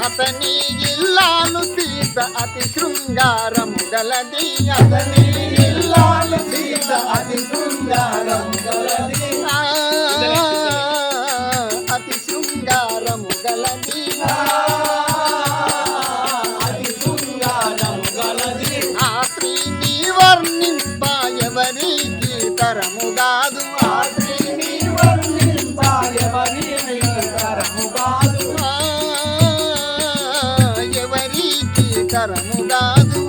అతని ఇల్లాలు సీత అతి శృంగారము గలది అతని ఇల్లాలు సీత అతి శృంగారము గలది అతి శృంగారము గలది అతి శృంగారము గలది ఆ స్త్రీని వర్ణింప ఎవరికి తరము కాదు ఆ స్త్రీని వర్ణింప ఎవరికి తరము కాదు ఎవరికి తరము కాదు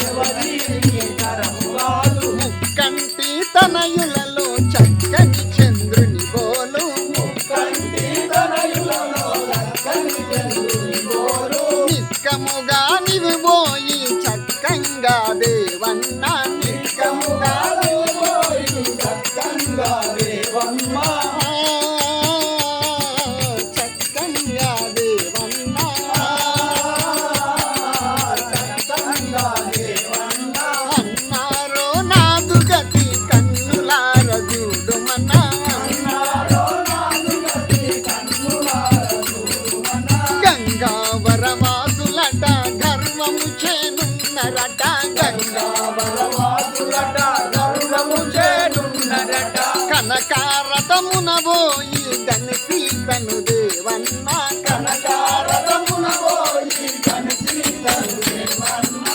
ఎవరికి తరము కాదు ముక్కంటి తనయులలో చక్కని చంద్రుని బోలు కంటి తనయులలో చక్కని చంద్రుని బోలు నిక్కముగా నివి పోయి చక్కంగా దేవన్న నిక్కముగా పోయి చక్కంగా దేవమ్మ చక్కంగా దేవన్న చక్కంగా దేవమ్మ అన్నారో నాదు గతి కన్నులార చూడుమన్నా నాలో నాదు గతి కన్నులార చూడుమన్న గంగావరవాసులట గర్వము చేనున్నరట వరవాసులట గరుడము చేడున్నరట కనకారతమున పోయి గనిసి తను దేవన్న కనకారతమున పోయి కనిసి తను దేవమ్మ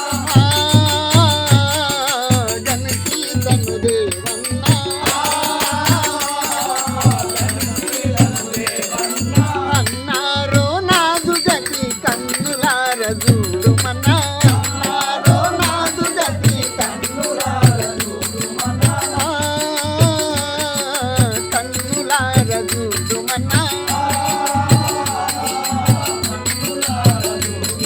గనిసి తను దేవన్న అన్నారో నాదు గతి కన్నులార చూడుమన్నా అన్నారో నాదు గతి కన్నులార చూడుమన్నా